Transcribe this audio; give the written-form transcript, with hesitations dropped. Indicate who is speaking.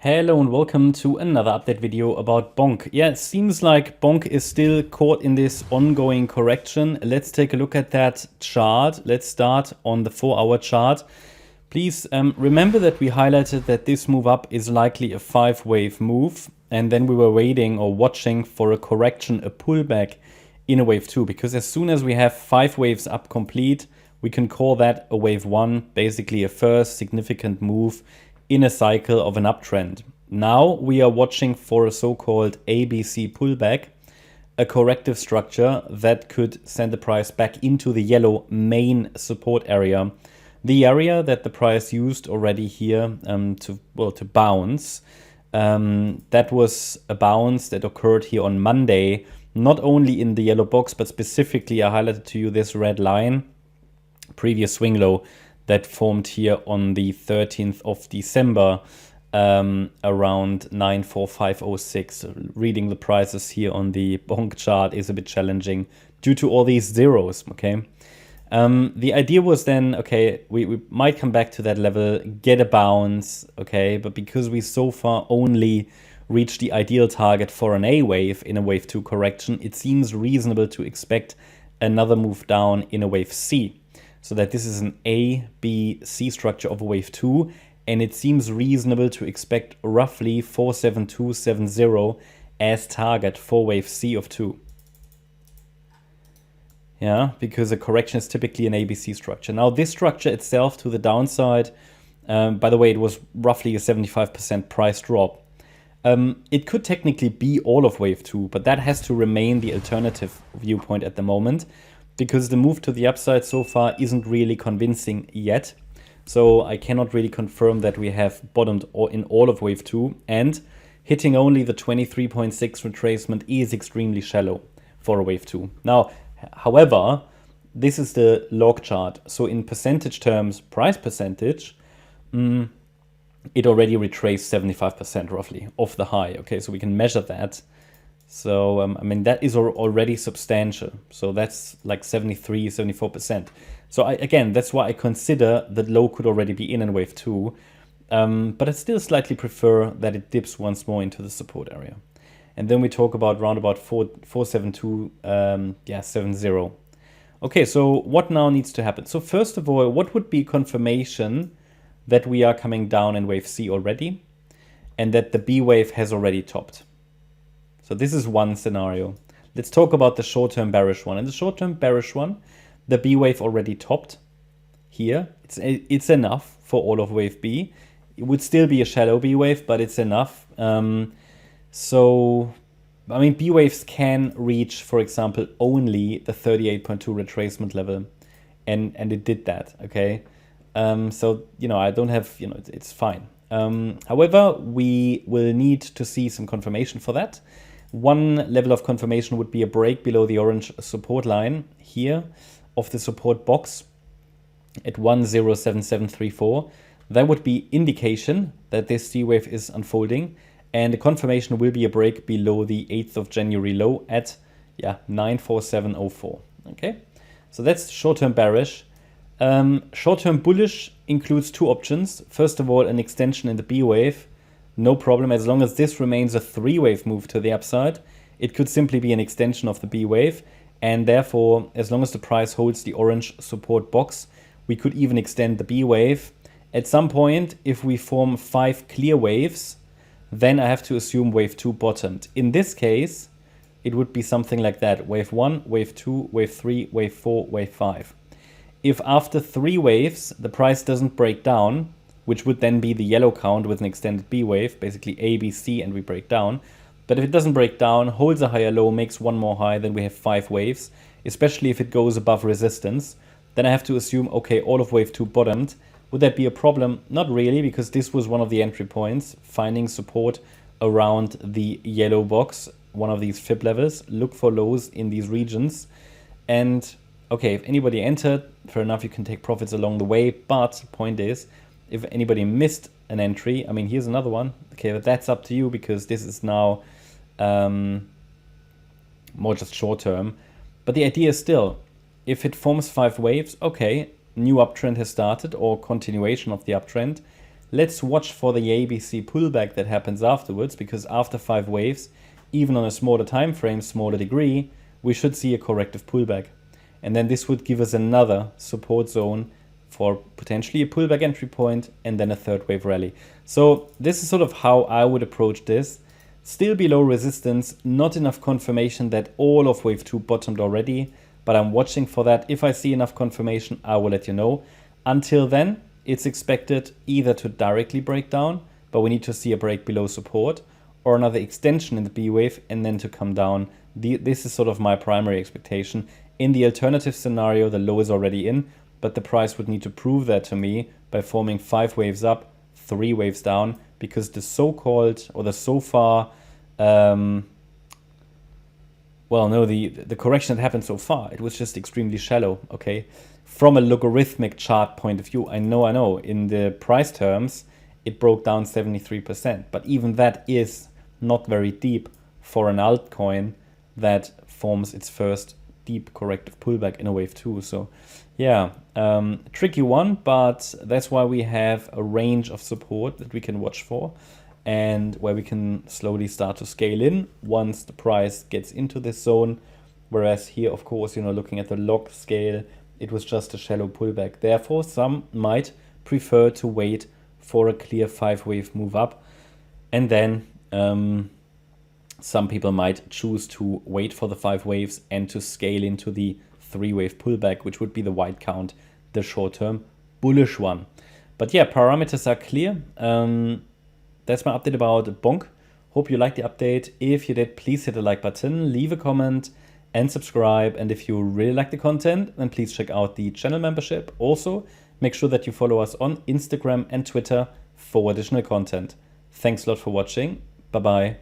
Speaker 1: Hello and welcome to another update video about Bonk. Yeah, it seems like Bonk is still caught in this ongoing correction. Let's take a look at that chart. Let's start on the 4-hour chart. Please remember that we highlighted that this move up is likely a 5-wave move. And then we were waiting or watching for a correction, a pullback in a wave 2. Because as soon as we have 5 waves up complete, we can call that a wave 1, basically a first significant move in a cycle of an uptrend. Now we are watching for a so-called ABC pullback, a corrective structure that could send the price back into the yellow main support area, the area that the price used already here to bounce. That was a bounce that occurred here on Monday, not only in the yellow box, but specifically I highlighted to you this red line, previous swing low, that formed here on the 13th of December around 94506. Reading the prices here on the Bonk chart is a bit challenging due to all these zeros, okay? The idea was then, okay, we might come back to that level, get a bounce, okay? But because we so far only reached the ideal target for an A wave in a wave 2 correction, it seems reasonable to expect another move down in a wave C. So that this is an A, B, C structure of a wave 2, and it seems reasonable to expect roughly 47270 as target for wave C of 2. Yeah, because a correction is typically an ABC structure. Now this structure itself to the downside, by the way, it was roughly a 75% price drop. It could technically be all of wave 2, but that has to remain the alternative viewpoint at the moment, because the move to the upside so far isn't really convincing yet. So I cannot really confirm that we have bottomed in all of wave 2, and hitting only the 23.6 retracement is extremely shallow for a wave 2. Now, however, this is the log chart. So in percentage terms, price percentage, it already retraced 75% roughly off the high. Okay, so we can measure that. So, I mean, that is already substantial. So that's like 73, 74%. So again, that's why I consider that low could already be in wave 2. But I still slightly prefer that it dips once more into the support area. And then we talk about round about 472, 70. Okay, so what now needs to happen? So first of all, what would be confirmation that we are coming down in wave C already and that the B wave has already topped? So this is one scenario. Let's talk about the short-term bearish one. In the short-term bearish one, the B wave already topped here. It's enough for all of wave B. It would still be a shallow B wave, but it's enough. So, I mean, B waves can reach, for example, only the 38.2 retracement level. And it did that, okay? So, you know, I don't have, you know, it's fine. However, we will need to see some confirmation for that. One level of confirmation would be a break below the orange support line here of the support box at 107734. That would be indication that this C wave is unfolding, and the confirmation will be a break below the 8th of January low at 94704. Okay, so that's short-term bearish. Short-term bullish includes two options. First of all, an extension in the B wave. No problem, as long as this remains a 3-wave move to the upside. It could simply be an extension of the B wave, and therefore, as long as the price holds the orange support box, we could even extend the B wave. At some point, if we form 5 clear waves, then I have to assume wave 2 bottomed. In this case, it would be something like that. Wave 1, wave 2, wave 3, wave 4, wave 5. If after 3 waves, the price doesn't break down, which would then be the yellow count with an extended B wave, basically A, B, C, and we break down. But if it doesn't break down, holds a higher low, makes one more high, then we have 5 waves, especially if it goes above resistance. Then I have to assume, okay, all of wave 2 bottomed. Would that be a problem? Not really, because this was one of the entry points, finding support around the yellow box, one of these fib levels. Look for lows in these regions. And okay, if anybody entered, fair enough, you can take profits along the way. But the point is, if anybody missed an entry, I mean, here's another one. Okay, but that's up to you, because this is now more just short term. But the idea is still, if it forms 5 waves, okay, new uptrend has started or continuation of the uptrend. let's watch for the ABC pullback that happens afterwards, because after 5 waves, even on a smaller time frame, smaller degree, we should see a corrective pullback. And then this would give us another support zone for potentially a pullback entry point and then a third wave rally. So this is sort of how I would approach this. Still below resistance, not enough confirmation that all of wave 2 bottomed already, but I'm watching for that. If I see enough confirmation, I will let you know. Until then, it's expected either to directly break down, but we need to see a break below support, or another extension in the B wave and then to come down. This is sort of my primary expectation. In the alternative scenario, the low is already in, but the price would need to prove that to me by forming 5 waves up, 3 waves down, because the so-called, or the so far, the correction that happened so far, it was just extremely shallow, okay? From a logarithmic chart point of view, I know, in the price terms, it broke down 73%, but even that is not very deep for an altcoin that forms its first deep corrective pullback in a wave 2. So yeah, tricky one, but that's why we have a range of support that we can watch for, and where we can slowly start to scale in once the price gets into this zone. Whereas here, of course, looking at the log scale, it was just a shallow pullback. Therefore, some might prefer to wait for a clear 5-wave move up, and then some people might choose to wait for the 5 waves and to scale into the 3-wave pullback, which would be the wide count, the short-term bullish one. But yeah, parameters are clear. That's my update about Bonk. Hope you liked the update. If you did, please hit the like button, leave a comment and subscribe. And if you really like the content, then please check out the channel membership. Also, make sure that you follow us on Instagram and Twitter for additional content. Thanks a lot for watching. Bye-bye.